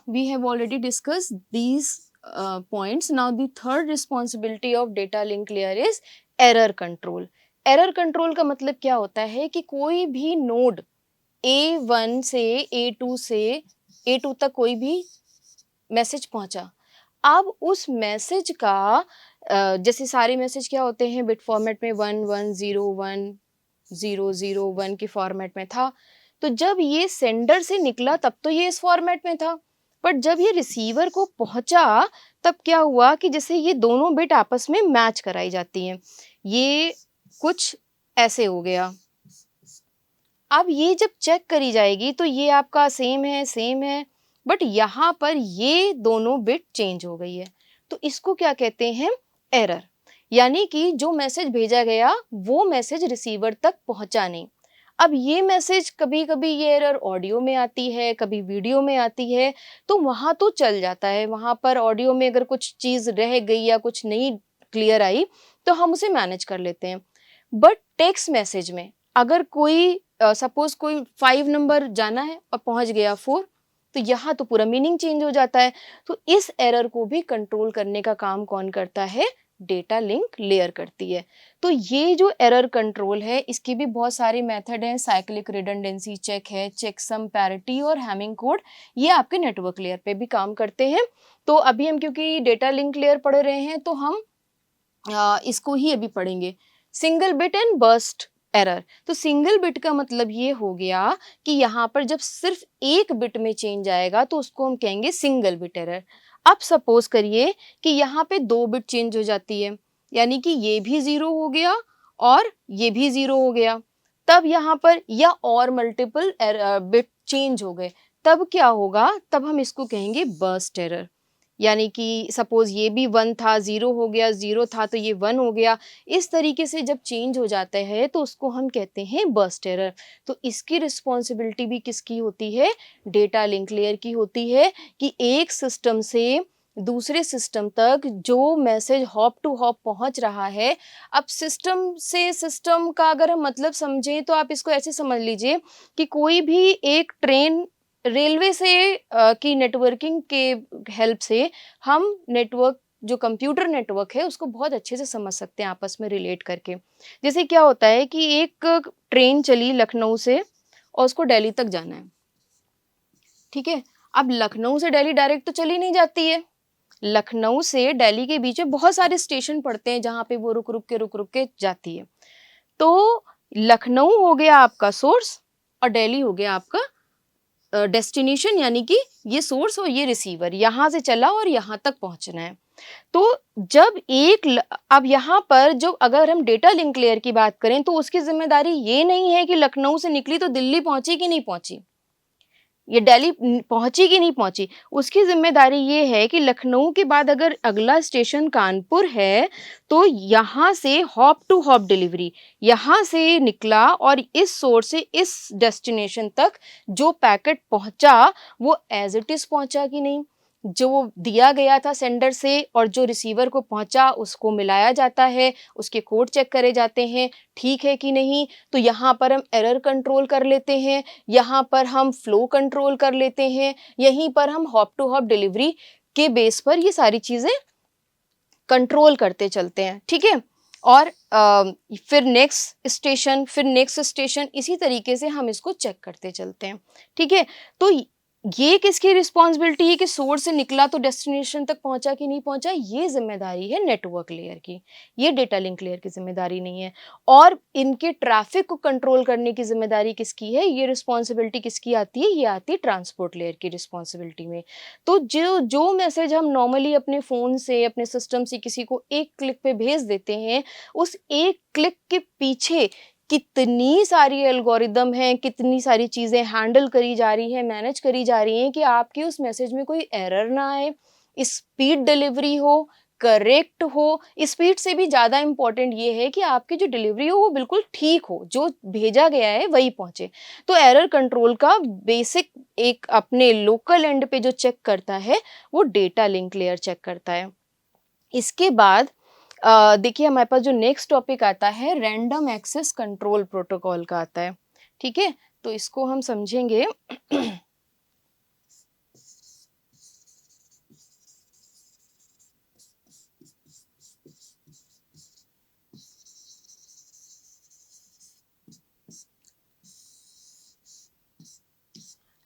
We have already discussed these points. Now the third responsibility of data link layer is error control. Error control का मतलब क्या होता है कि कोई भी नोड A1 से A2 से A2 तक कोई भी मैसेज पहुंचा, अब उस मैसेज का जैसे सारे मैसेज क्या होते हैं बिट फॉर्मेट में 1101 001 के फॉर्मेट में था, तो जब ये सेंडर से निकला तब तो ये इस फॉर्मेट में था, बट जब ये रिसीवर को पहुंचा तब क्या हुआ कि जैसे ये दोनों बिट आपस में मैच कराई जाती हैं, ये कुछ ऐसे हो गया। अब ये जब चेक करी जाएगी तो ये आपका सेम है, बट यहाँ पर ये दोनों बिट चेंज हो गई है, तो इसको क्या कहते हैं, एरर। यानी कि जो मैसेज भेजा गया वो मैसेज रिसीवर तक पहुंचा नहीं। अब ये मैसेज कभी कभी ये एरर ऑडियो में आती है, कभी वीडियो में आती है, तो वहां तो चल जाता है, वहां पर ऑडियो में अगर कुछ चीज रह गई या कुछ नहीं क्लियर आई तो हम उसे मैनेज कर लेते हैं। बट टेक्स्ट मैसेज में अगर कोई सपोज कोई 5 नंबर जाना है और पहुंच गया 4, तो यहाँ तो पूरा मीनिंग चेंज हो जाता है। तो इस एरर को भी कंट्रोल करने का काम कौन करता है, डेटा लिंक लेयर करती है। तो ये जो एरर कंट्रोल है इसकी भी बहुत सारे मेथड हैं, साइक्लिक रिडंडेंसी चेक है, चेकसम पैरिटी और हैमिंग कोड, ये आपके नेटवर्क लेयर पे भी काम करते हैं। तो अभी हम क्योंकि डेटा लिंक लेयर पढ़ रहे हैं तो हम इसको ही अभी पढ़ेंगे, single bit and burst error. तो सिंगल बिट का मतलब ये हो गया कि यहाँ पर जब सिर्फ एक बिट में चेंज आएगा तो उसको हम कहेंगे सिंगल बिट एरर। अब सपोज करिए कि यहाँ पे 2 बिट चेंज हो जाती है, यानी कि ये भी 0 हो गया और ये भी 0 हो गया, तब यहाँ पर या और मल्टीपल बिट चेंज हो गए, तब क्या होगा, तब हम इसको कहेंगे बर्स्ट एरर। यानी कि सपोज ये भी 1 था, 0 हो गया, 0 था तो ये 1 हो गया, इस तरीके से जब चेंज हो जाता है तो उसको हम कहते हैं बर्स्ट एरर। तो इसकी रिस्पॉन्सिबिलिटी भी किसकी होती है, डेटा लिंक लेयर की होती है, कि एक सिस्टम से दूसरे सिस्टम तक जो मैसेज हॉप टू हॉप पहुंच रहा है। अब सिस्टम से सिस्टम का अगर हम मतलब समझें तो आप इसको ऐसे समझ लीजिए कि कोई भी एक ट्रेन रेलवे से की नेटवर्किंग के हेल्प से हम नेटवर्क, जो कंप्यूटर नेटवर्क है उसको बहुत अच्छे से समझ सकते हैं आपस में रिलेट करके। जैसे क्या होता है कि एक ट्रेन चली लखनऊ से और उसको दिल्ली तक जाना है, ठीक है। अब लखनऊ से दिल्ली डायरेक्ट तो चली नहीं जाती है, लखनऊ से दिल्ली के बीच में बहुत सारे स्टेशन पड़ते हैं जहाँ पे वो रुक रुक के जाती है। तो लखनऊ हो गया आपका सोर्स और दिल्ली हो गया आपका डेस्टिनेशन, यानी कि ये सोर्स और ये रिसीवर, यहाँ से चला और यहाँ तक पहुंचना है। तो जब अब यहाँ पर जो अगर हम डेटा लिंक लेयर की बात करें तो उसकी जिम्मेदारी ये नहीं है कि लखनऊ से निकली तो दिल्ली पहुंची कि नहीं पहुंची, ये दिल्ली पहुंची कि नहीं पहुंची, उसकी जिम्मेदारी ये है कि लखनऊ के बाद अगर अगला स्टेशन कानपुर है तो यहाँ से हॉप टू हॉप डिलीवरी, यहाँ से निकला और इस सोर्स से इस डेस्टिनेशन तक जो पैकेट पहुंचा वो एज इट इज पहुंचा कि नहीं, जो दिया गया था सेंडर से और जो रिसीवर को पहुंचा उसको मिलाया जाता है, उसके कोड चेक करे जाते हैं ठीक है कि नहीं। तो यहाँ पर हम एरर कंट्रोल कर लेते हैं, यहाँ पर हम फ्लो कंट्रोल कर लेते हैं, यहीं पर हम हॉप टू हॉप डिलीवरी के बेस पर ये सारी चीजें कंट्रोल करते चलते हैं, ठीक है। और फिर नेक्स्ट स्टेशन इसी तरीके से हम इसको चेक करते चलते हैं, ठीक है। तो ये किसकी रिस्पॉन्सिबिलिटी है कि सोर्स से निकला तो डेस्टिनेशन तक पहुंचा कि नहीं पहुंचा, ये जिम्मेदारी है नेटवर्क लेयर की, ये डेटा लिंक लेयर की जिम्मेदारी नहीं है। और इनके ट्रैफिक को कंट्रोल करने की जिम्मेदारी किसकी है, ये रिस्पॉन्सिबिलिटी किसकी आती है, ये आती है ट्रांसपोर्ट लेयर की रिस्पॉन्सिबिलिटी में। तो जो जो मैसेज हम नॉर्मली अपने फ़ोन से अपने सिस्टम से किसी को एक क्लिक पे भेज देते हैं, उस एक क्लिक के पीछे कितनी सारी एल्गोरिदम हैं, कितनी सारी चीज़ें हैंडल करी जा रही हैं, मैनेज करी जा रही हैं कि आपके उस मैसेज में कोई एरर ना आए, स्पीड डिलीवरी हो, करेक्ट हो। स्पीड से भी ज़्यादा इम्पोर्टेंट ये है कि आपकी जो डिलीवरी हो वो बिल्कुल ठीक हो, जो भेजा गया है वही पहुंचे। तो एरर कंट्रोल का बेसिक एक अपने लोकल एंड पे जो चेक करता है वो डेटा लिंक लेयर चेक करता है। इसके बाद देखिए हमारे पास जो नेक्स्ट टॉपिक आता है रैंडम एक्सेस कंट्रोल प्रोटोकॉल का आता है, ठीक है। तो इसको हम समझेंगे।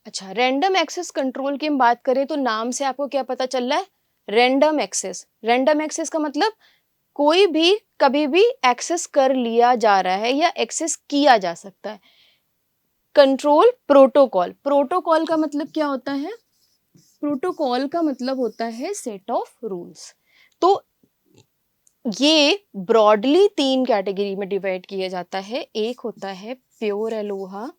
अच्छा, रैंडम एक्सेस कंट्रोल की हम बात करें तो नाम से आपको क्या पता चल रहा है? Random access. रैंडम एक्सेस का मतलब कोई भी कभी भी एक्सेस कर लिया जा रहा है या एक्सेस किया जा सकता है। Control protocol. प्रोटोकॉल का मतलब क्या होता है? प्रोटोकॉल का मतलब होता है सेट ऑफ रूल्स। तो ये ब्रॉडली 3 कैटेगरी में डिवाइड किया जाता है। एक होता है प्योर अलोहा,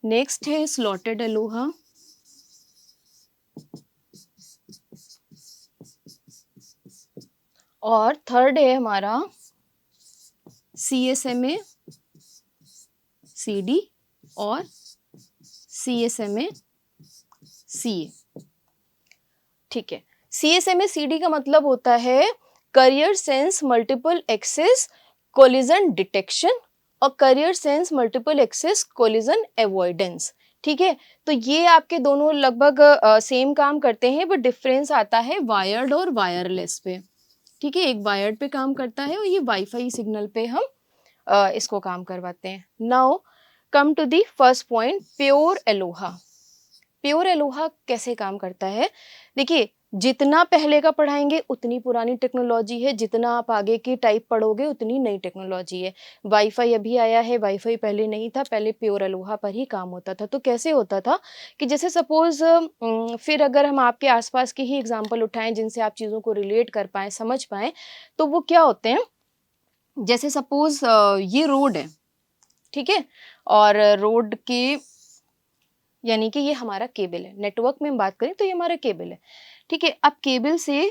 नेक्स्ट है स्लॉटेड अलोहा, और थर्ड है हमारा CSMA CD और CSMA CA। ठीक है, CSMA CD का मतलब होता है carrier sense multiple access collision detection और carrier sense multiple access collision avoidance. ठीक है, तो ये आपके दोनों लगभग सेम काम करते हैं, बट डिफरेंस आता है वायर्ड और वायरलेस पे। ठीक है, एक वायर्ड पे काम करता है और ये वाईफाई सिग्नल पे हम इसको काम करवाते हैं। Now come to the first point, pure aloha. Pure aloha कैसे काम करता है? देखिए, जितना पहले का पढ़ाएंगे उतनी पुरानी टेक्नोलॉजी है, जितना आप आगे की टाइप पढ़ोगे उतनी नई टेक्नोलॉजी है। वाईफाई अभी आया है, वाईफाई पहले नहीं था, पहले प्योर अलोहा पर ही काम होता था। तो कैसे होता था कि जैसे सपोज फिर अगर हम आपके आसपास के ही एग्जाम्पल उठाएं जिनसे आप चीज़ों को रिलेट कर पाएं, समझ पाएं, तो वो क्या होते हैं? जैसे सपोज ये रोड है, ठीक है, और रोड के यानी कि ये हमारा केबल है। नेटवर्क में हम बात करें तो ये हमारा केबल है। ठीक है, अब केबल से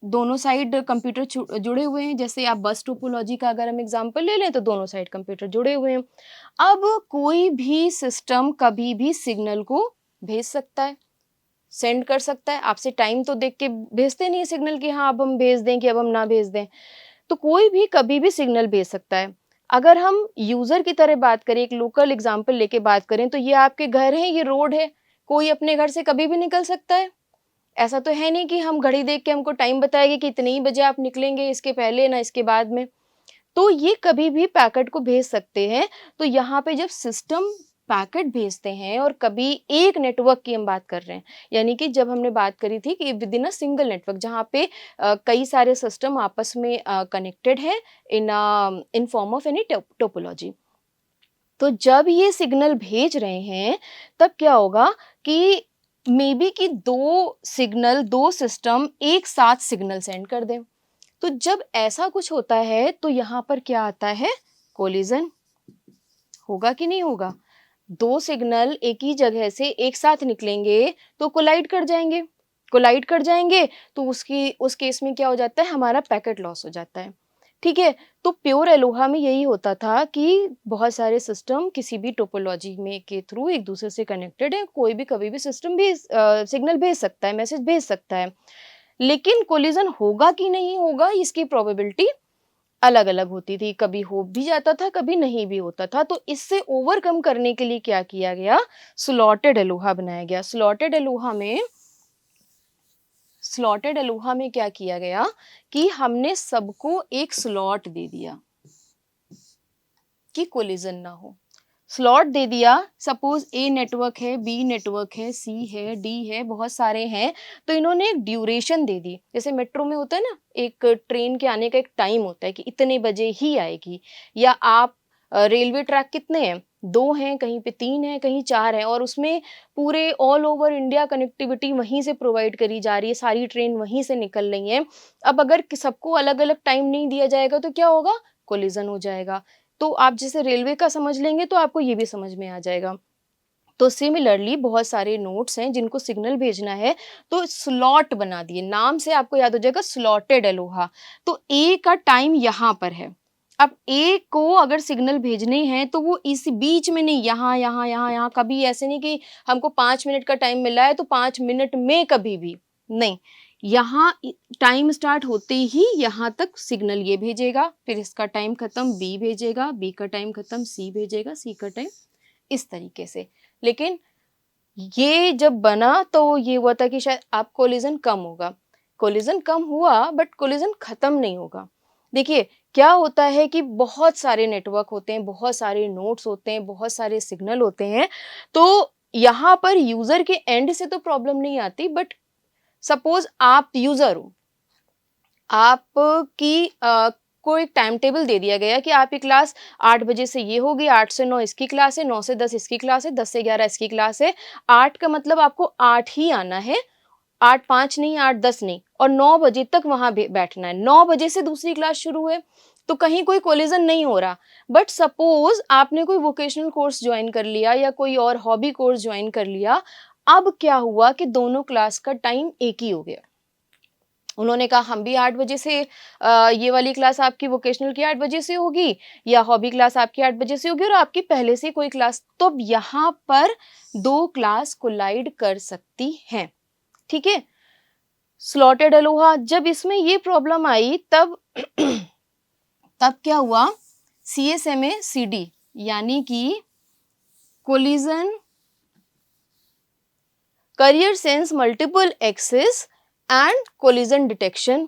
दोनों साइड कंप्यूटर जुड़े हुए हैं। जैसे आप बस टोपोलॉजी का अगर हम एग्जांपल ले लें तो दोनों साइड कंप्यूटर जुड़े हुए हैं। अब कोई भी सिस्टम कभी भी सिग्नल को भेज सकता है, सेंड कर सकता है। आपसे टाइम तो देख के भेजते नहीं है सिग्नल कि हाँ अब हम भेज दें कि अब हम ना भेज दें। तो कोई भी कभी भी सिग्नल भेज सकता है। अगर हम यूजर की तरह बात करें, एक लोकल एग्जांपल लेके बात करें, तो ये आपके घर है, ये रोड है, कोई अपने घर से कभी भी निकल सकता है। ऐसा तो है नहीं कि हम घड़ी देख के हमको टाइम बताएगी कि इतने ही बजे आप निकलेंगे, इसके पहले ना इसके बाद में। तो ये कभी भी पैकेट को भेज सकते हैं। तो यहाँ पे जब सिस्टम पैकेट भेजते हैं, और कभी एक नेटवर्क की हम बात कर रहे हैं, यानी कि जब हमने बात करी थी कि with in a single network जहाँ पे कई सारे सिस्टम आपस में कनेक्टेड है in form of any topology. तो जब ये सिग्नल भेज रहे हैं तब क्या होगा कि मे बी कि दो सिस्टम एक साथ सिग्नल सेंड कर दें। तो जब ऐसा कुछ होता है तो यहाँ पर क्या आता है? कोलिजन। होगा कि नहीं होगा? दो सिग्नल एक ही जगह से एक साथ निकलेंगे तो कोलाइड कर जाएंगे। कोलाइड कर जाएंगे तो उस केस में क्या हो जाता है? हमारा पैकेट लॉस हो जाता है। ठीक है, तो प्योर अलोहा में यही होता था कि बहुत सारे सिस्टम किसी भी टोपोलॉजी में के थ्रू एक दूसरे से कनेक्टेड है। कोई भी कभी भी सिस्टम भी सिग्नल भेज सकता है, मैसेज भेज सकता है, लेकिन कोलिजन होगा कि नहीं होगा इसकी प्रोबेबिलिटी अलग अलग होती थी। कभी हो भी जाता था, कभी नहीं भी होता था। तो इससे ओवरकम करने के लिए क्या किया गया? स्लॉटेड अलोहा बनाया गया। स्लॉटेड अलोहा में क्या किया गया कि हमने सबको एक स्लॉट दे दिया कि कोलिजन ना हो। स्लॉट दे दिया, सपोज ए नेटवर्क है, बी नेटवर्क है, सी है, डी है, बहुत सारे हैं। तो इन्होंने एक ड्यूरेशन दे दी। जैसे मेट्रो में होता है ना, एक ट्रेन के आने का एक टाइम होता है कि इतने बजे ही आएगी। या आप रेलवे ट्रैक कितने हैं? 2 हैं, कहीं पे 3 हैं, कहीं 4 हैं, और उसमें पूरे ऑल ओवर इंडिया कनेक्टिविटी वहीं से प्रोवाइड करी जा रही है, सारी ट्रेन वहीं से निकल रही हैं। अब अगर सबको अलग अलग टाइम नहीं दिया जाएगा तो क्या होगा? कोलिजन हो जाएगा। तो आप जैसे रेलवे का समझ लेंगे तो आपको ये भी समझ में आ जाएगा। तो सिमिलरली बहुत सारे नोड्स हैं जिनको सिग्नल भेजना है, तो स्लॉट बना दिए। नाम से आपको याद हो जाएगा स्लॉटेड अलोहा। तो ए का टाइम यहाँ पर है। अब ए को अगर सिग्नल भेजने हैं तो वो इस बीच में नहीं, यहाँ यहाँ यहाँ यहाँ, कभी ऐसे नहीं कि हमको 5 मिनट का टाइम मिला है तो 5 मिनट में कभी भी नहीं। यहाँ टाइम स्टार्ट होते ही यहाँ तक सिग्नल ये भेजेगा, फिर इसका टाइम खत्म बी भेजेगा, बी का टाइम खत्म सी भेजेगा, सी का टाइम, इस तरीके से। लेकिन ये जब बना तो ये हुआ था कि शायद अब कोलिजन कम होगा। कोलिजन कम हुआ बट कोलिजन खत्म नहीं होगा। देखिए, क्या होता है कि बहुत सारे नेटवर्क होते हैं, बहुत सारे नोड्स होते हैं, बहुत सारे सिग्नल होते हैं, तो यहाँ पर यूज़र के एंड से तो प्रॉब्लम नहीं आती, बट सपोज़ आप यूज़र हो, आपकी को एक टाइम टेबल दे दिया गया कि आपकी क्लास 8 बजे से ये होगी, 8 से 9 इसकी क्लास है, 9 से 10 इसकी क्लास है, 10 से 11 इसकी क्लास है। 8 का मतलब आपको 8 ही आना है, 8:05 नहीं, 8:10 नहीं, और 9 बजे तक वहाँ बैठना है। 9 बजे से दूसरी क्लास शुरू है, तो कहीं कोई कोलिज़न नहीं हो रहा। बट सपोज़ आपने कोई वोकेशनल कोर्स जॉइन कर लिया या कोई और हॉबी कोर्स जॉइन कर लिया, अब क्या हुआ कि दोनों क्लास का टाइम एक ही हो गया। उन्होंने कहा हम भी 8 बजे से ये वाली क्लास आपकी वोकेशनल की 8 बजे से होगी, या हॉबी क्लास आपकी 8 बजे से होगी, और आपकी पहले से कोई क्लास, तो अब यहाँ पर 2 क्लास कोलाइड कर सकती हैं, ठीक है? स्लॉटेड अलोहा, जब इसमें ये प्रॉब्लम आई तब तब क्या हुआ, CSMA CD यानी कि collision carrier sense multiple access and collision detection.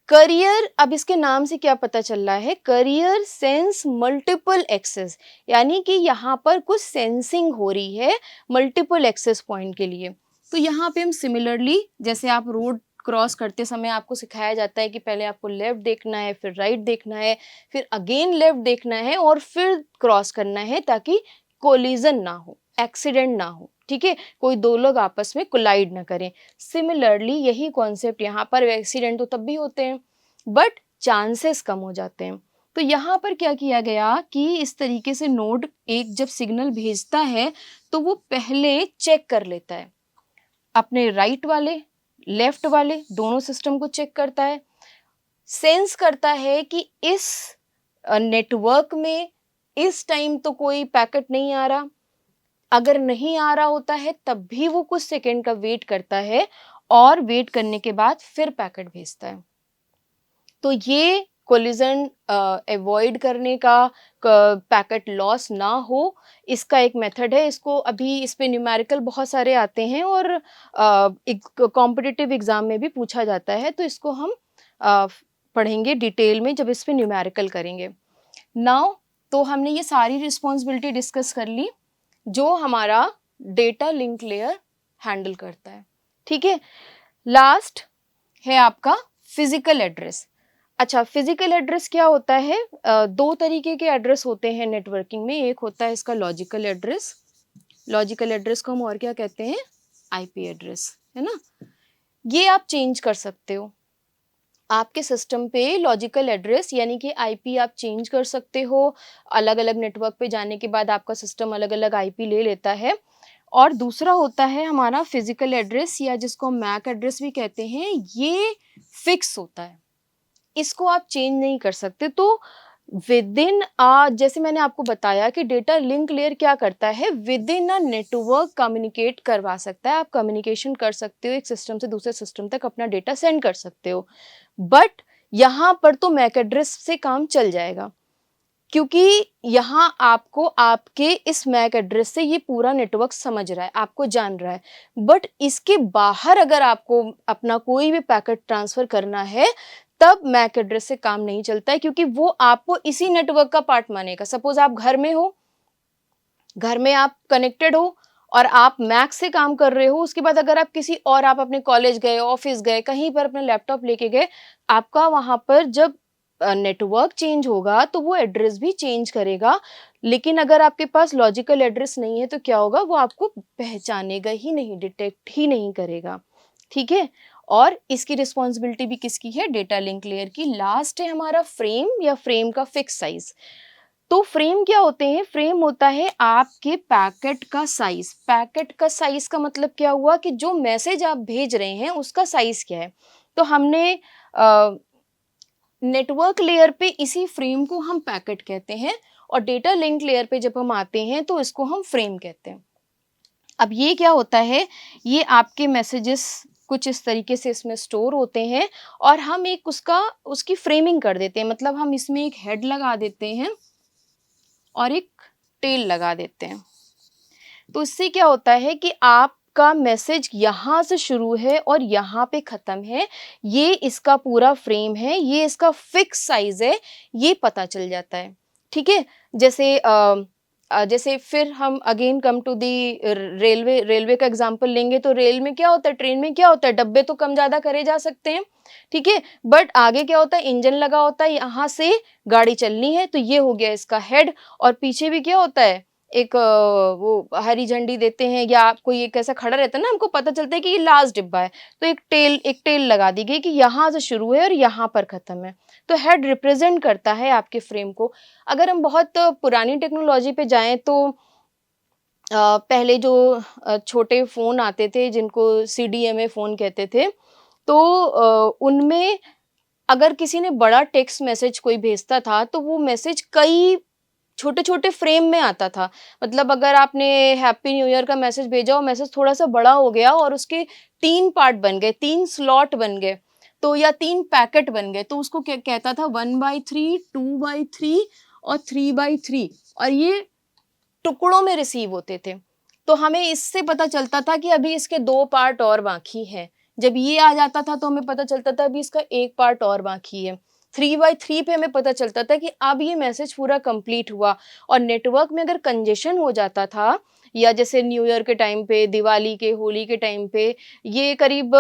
Carrier, अब इसके नाम से क्या पता चल रहा है, करियर सेंस मल्टीपल एक्सेस, यानी कि यहाँ पर कुछ सेंसिंग हो रही है मल्टीपल एक्सेस पॉइंट के लिए। तो यहाँ पे हम सिमिलरली, जैसे आप रोड क्रॉस करते समय आपको सिखाया जाता है कि पहले आपको लेफ्ट देखना है, फिर राइट देखना है, फिर अगेन लेफ्ट देखना है, और फिर क्रॉस करना है ताकि कोलिजन ना हो, एक्सीडेंट ना हो, ठीक है, कोई दो लोग आपस में कोलाइड ना करें। सिमिलरली यही कॉन्सेप्ट यहाँ पर, एक्सीडेंट तो तब भी होते हैं बट चांसेस कम हो जाते हैं। तो यहाँ पर क्या किया गया कि इस तरीके से नोड एक जब सिग्नल भेजता है तो वो पहले चेक कर लेता है, अपने राइट वाले लेफ्ट वाले दोनों सिस्टम को चेक करता है, सेंस करता है कि इस नेटवर्क में इस टाइम तो कोई पैकेट नहीं आ रहा। अगर नहीं आ रहा होता है तब भी वो कुछ सेकेंड का वेट करता है, और वेट करने के बाद फिर पैकेट भेजता है। तो ये कोलिजन अवॉइड करने का, पैकेट लॉस ना हो, इसका एक मेथड है। इसको अभी इस पे न्यूमेरिकल बहुत सारे आते हैं और एक कॉम्पिटिटिव एग्जाम में भी पूछा जाता है, तो इसको हम पढ़ेंगे डिटेल में जब इस पे न्यूमेरिकल करेंगे। नाउ तो हमने ये सारी रिस्पॉन्सिबिलिटी डिस्कस कर ली जो हमारा डेटा लिंक लेयर हैंडल करता है, ठीक है। लास्ट है आपका फिजिकल एड्रेस। अच्छा, फिजिकल एड्रेस क्या होता है, दो तरीके के एड्रेस होते हैं नेटवर्किंग में। एक होता है इसका लॉजिकल एड्रेस, लॉजिकल एड्रेस को हम और क्या कहते हैं, आईपी एड्रेस, है ना। ये आप चेंज कर सकते हो आपके सिस्टम पे, लॉजिकल एड्रेस यानी कि आईपी आप चेंज कर सकते हो। अलग अलग नेटवर्क पे जाने के बाद आपका सिस्टम अलग अलग आईपी ले लेता है। और दूसरा होता है हमारा फिजिकल एड्रेस, या जिसको हम मैक एड्रेस भी कहते हैं। ये फिक्स होता है, इसको आप चेंज नहीं कर सकते। तो विद इन जैसे मैंने आपको बताया कि डेटा लिंक लेयर क्या करता है, with in a network communicate करवा सकता है। आप कम्युनिकेशन कर सकते हो, एक सिस्टम से दूसरे सिस्टम तक अपना डेटा सेंड कर सकते हो। बट यहाँ पर तो मैक एड्रेस से काम चल जाएगा, क्योंकि यहाँ आपको आपके इस मैक एड्रेस से ये पूरा नेटवर्क समझ रहा है, आपको जान रहा है। बट इसके बाहर अगर आपको अपना कोई भी पैकेट ट्रांसफर करना है तब मैक एड्रेस से काम नहीं चलता है, क्योंकि वो आपको इसी नेटवर्क का पार्ट मानेगा। सपोज आप घर में हो, घर में आप कनेक्टेड हो और आप मैक से काम कर रहे हो, उसके बाद अगर आप किसी और, आप अपने कॉलेज गए, ऑफिस गए, कहीं पर अपना लैपटॉप लेके गए, आपका वहां पर जब नेटवर्क चेंज होगा तो वो एड्रेस भी चेंज करेगा। लेकिन अगर आपके पास लॉजिकल एड्रेस नहीं है तो क्या होगा, वो आपको पहचानेगा ही नहीं, डिटेक्ट ही नहीं करेगा, ठीक है। और इसकी रिस्पॉन्सिबिलिटी भी किसकी है, डेटा लिंक लेयर की। लास्ट है हमारा फ्रेम, या फ्रेम का फिक्स साइज। तो फ्रेम क्या होते हैं, फ्रेम होता है आपके पैकेट का साइज। पैकेट का साइज का मतलब क्या हुआ कि जो मैसेज आप भेज रहे हैं उसका साइज क्या है। तो हमने नेटवर्क लेयर पे इसी फ्रेम को हम पैकेट कहते हैं, और डेटा लिंक लेयर पे जब हम आते हैं तो इसको हम फ्रेम कहते हैं। अब ये क्या होता है, ये आपके मैसेजेस कुछ इस तरीके से इसमें स्टोर होते हैं, और हम एक उसकी फ्रेमिंग कर देते हैं। मतलब हम इसमें एक हेड लगा देते हैं और एक टेल लगा देते हैं। तो इससे क्या होता है कि आपका इसका मैसेज यहाँ से शुरू है और यहाँ पे ख़त्म है, ये इसका पूरा फ्रेम है, ये इसका फिक्स साइज़ है, ये पता चल जाता है। ठीक है? जैसे फिर हम again come to the railway का एग्जांपल लेंगे तो रेल में क्या होता है, ट्रेन में क्या होता है, डब्बे तो कम ज़्यादा करे जा सकते हैं, ठीक है? बट आगे क्या होता है, इंजन लगा होता है, यहाँ से गाड़ी चलनी है, तो ये हो गया इसका हेड और पीछे भी क्या होता है, एक वो हरी झंडी देते हैं या कोई एक ऐसा खड़ा रहता है ना, हमको पता चलता है कि ये लास्ट डिब्बा है, तो एक टेल लगा दी गई कि यहाँ से शुरू है और यहाँ पर ख़त्म है। तो हेड रिप्रेजेंट करता है आपके फ्रेम को। अगर हम बहुत पुरानी टेक्नोलॉजी पे जाएँ तो पहले जो छोटे फ़ोन आते थे जिनको सीडीएमए फ़ोन कहते थे, तो उनमें अगर किसी ने बड़ा टेक्स्ट मैसेज कोई भेजता था, तो वो मैसेज कई छोटे-छोटे फ्रेम में आता था। मतलब अगर आपने हैप्पी न्यू ईयर का मैसेज भेजा और मैसेज थोड़ा-सा बड़ा हो गया और उसके 3 पार्ट बन गए, 3 स्लॉट बन गए, तो या 3 पैकेट बन गए, तो उसको क्या कहता था 1/3, 2/3 और 3/3 और ये टुकड़ों में रिसीव होते थे। तो हमें इससे पता चलता था कि अभी इसके 2 पार्ट और बाकी हैं। जब ये आ जाता था तो हमें पता चलता था अभी इसका 1 पार्ट और बाकी है। 3/3 पे हमें पता चलता था कि अब ये मैसेज पूरा कंप्लीट हुआ। और नेटवर्क में अगर कंजेशन हो जाता था या जैसे न्यू ईयर के टाइम पे, दिवाली के, होली के टाइम पे, ये करीब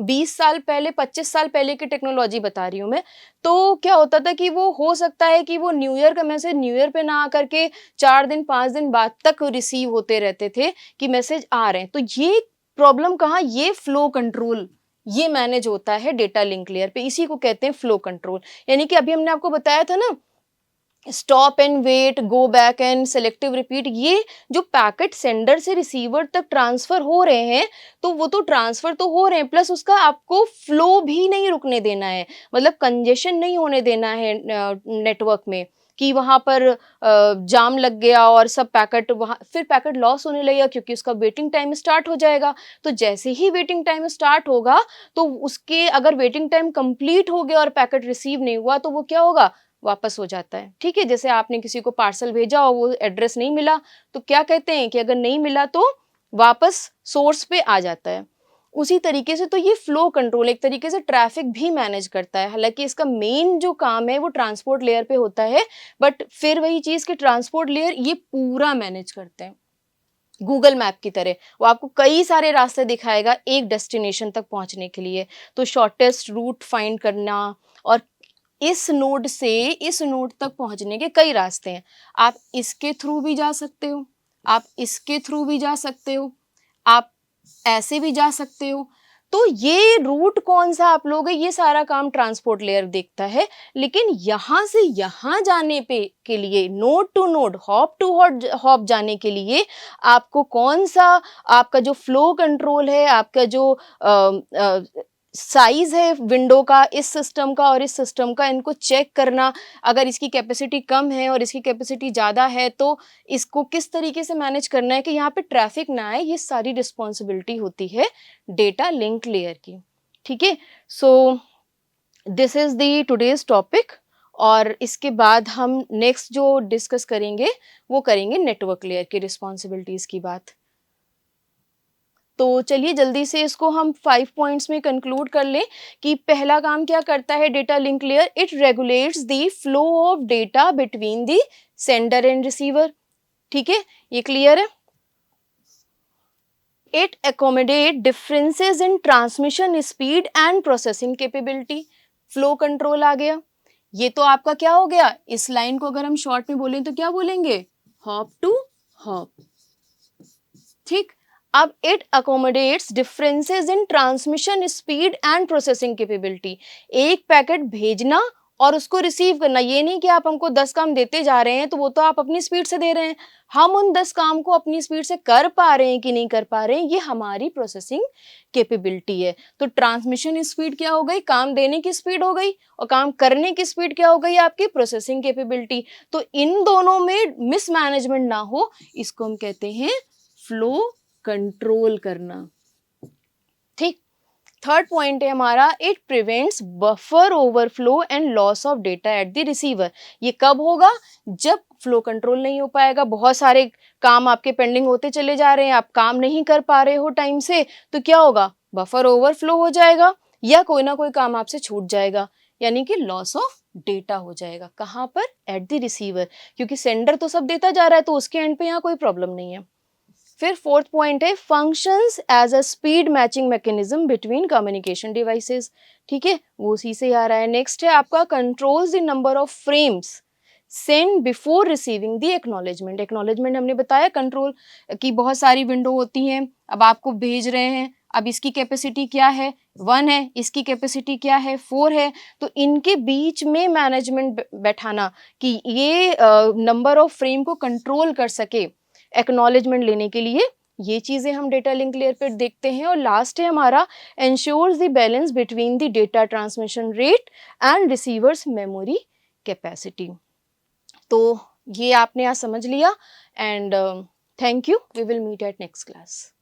20 साल पहले, 25 साल पहले की टेक्नोलॉजी बता रही हूँ मैं। तो क्या होता था कि वो हो सकता है कि वो न्यू ईयर का मैसेज न्यू ईयर पे ना आकर के 4 दिन, 5 दिन बाद तक रिसीव होते रहते थे कि मैसेज आ रहे हैं। तो ये प्रॉब्लम कहाँ, ये फ्लो कंट्रोल, ये मैनेज होता है डेटा लिंक लेयर पे, इसी को कहते हैं फ्लो कंट्रोल। यानी कि अभी हमने आपको बताया था ना, stop and wait, go back and selective repeat, ये जो पैकेट सेंडर से रिसीवर तक ट्रांसफर हो रहे हैं, तो वो तो ट्रांसफर तो हो रहे हैं, प्लस उसका आपको फ्लो भी नहीं रुकने देना है, मतलब कंजेशन नहीं होने देना है नेटवर्क में कि वहां पर जाम लग गया और सब पैकेट वहां, फिर पैकेट लॉस होने लगेगा क्योंकि उसका वेटिंग टाइम स्टार्ट हो जाएगा। तो जैसे ही वेटिंग टाइम स्टार्ट होगा, तो उसके अगर वेटिंग टाइम कंप्लीट हो गया और पैकेट रिसीव नहीं हुआ, तो वो क्या होगा, वापस हो जाता है। ठीक है? जैसे आपने किसी को पार्सल भेजा और वो एड्रेस नहीं मिला, तो क्या कहते हैं कि अगर नहीं मिला तो वापस सोर्स पे आ जाता है। उसी तरीके से तो ये फ्लो कंट्रोल एक तरीके से ट्रैफिक भी मैनेज करता है। हालाँकि इसका मेन जो काम है वो ट्रांसपोर्ट लेयर पे होता है, बट फिर वही चीज़ कि ट्रांसपोर्ट लेयर ये पूरा मैनेज करते हैं। गूगल मैप की तरह वो आपको कई सारे रास्ते दिखाएगा एक डेस्टिनेशन तक पहुंचने के लिए। तो शॉर्टेस्ट रूट फाइंड करना, और इस नोड से इस नोड तक पहुंचने के कई रास्ते हैं। आप इसके थ्रू भी जा सकते हो, आप इसके थ्रू भी जा सकते हो, आप ऐसे भी जा सकते हो। तो ये रूट कौन सा आप लोगे, ये सारा काम ट्रांसपोर्ट लेयर देखता है। लेकिन यहाँ से यहाँ जाने पे के लिए, node to node, hop to hop जाने के लिए आपको कौन सा, आपका जो फ्लो कंट्रोल है, आपका जो साइज है विंडो का, इस सिस्टम का और इस सिस्टम का, इनको चेक करना। अगर इसकी कैपेसिटी कम है और इसकी कैपेसिटी ज़्यादा है तो इसको किस तरीके से मैनेज करना है कि यहाँ पे ट्रैफिक ना आए, ये सारी रिस्पॉन्सिबिलिटी होती है डेटा लिंक लेयर की। ठीक है? So this is the today's topic. और इसके बाद हम नेक्स्ट जो डिस्कस करेंगे वो करेंगे नेटवर्क लेयर की रिस्पॉन्सिबिलिटीज की बात। तो चलिए जल्दी से इसको हम 5 पॉइंट्स में कंक्लूड कर लें कि पहला काम क्या करता है data link layer, it regulates the flow of data between the sender and receiver. ठीक है, ये क्लियर है। It accommodate differences in transmission speed and processing capability. Flow control आ गया। ये तो आपका क्या हो गया, इस लाइन को अगर हम शॉर्ट में बोलें तो क्या बोलेंगे, हॉप टू हॉप। ठीक, अब it accommodates differences in transmission speed and processing capability. एक पैकेट भेजना और उसको रिसीव करना, ये नहीं कि आप हमको 10 काम देते जा रहे हैं तो वो तो आप अपनी स्पीड से दे रहे हैं, हम उन 10 काम को अपनी स्पीड से कर पा रहे हैं कि नहीं कर पा रहे हैं, ये हमारी प्रोसेसिंग कैपेबिलिटी है। तो ट्रांसमिशन स्पीड क्या हो गई, काम देने की स्पीड हो गई, और काम करने की स्पीड क्या हो गई, आपकी प्रोसेसिंग कैपेबिलिटी। तो इन दोनों में मिसमैनेजमेंट ना हो, इसको हम कहते हैं फ्लो कंट्रोल करना। ठीक, थर्ड पॉइंट है हमारा, it prevents buffer overflow and loss of data at the receiver. ये कब होगा? जब फ्लो कंट्रोल नहीं हो पाएगा, बहुत सारे काम आपके पेंडिंग होते चले जा रहे हैं, आप काम नहीं कर पा रहे हो टाइम से, तो क्या होगा? बफर ओवरफ्लो हो जाएगा या कोई ना कोई काम आपसे छूट जाएगा, यानी कि लॉस ऑफ डेटा हो जाएगा। कहाँ पर? एट द रिसीवर, क्योंकि सेंडर तो सब देता जा रहा है तो उसके एंड पे यहाँ कोई प्रॉब्लम नहीं है। फिर फोर्थ पॉइंट है, functions as a speed matching mechanism between communication devices. ठीक है, वो उसी से आ रहा है। नेक्स्ट है आपका, controls the number of frames send before receiving the acknowledgement. Acknowledgement हमने बताया कंट्रोल की बहुत सारी विंडो होती हैं, अब आपको भेज रहे हैं, अब इसकी कैपेसिटी क्या है? 1 है, इसकी कैपेसिटी क्या है? 4 है। तो इनके बीच में मैनेजमेंट बैठाना कि ये नंबर ऑफ फ्रेम को कंट्रोल कर सके एक्नॉलेजमेंट लेने के लिए, ये चीजें हम डेटा लिंक लेयर पे देखते हैं। और लास्ट है हमारा, ensures the balance between the data transmission rate and receivers memory capacity. तो ये आपने आज समझ लिया, and thank you, we will meet at next class.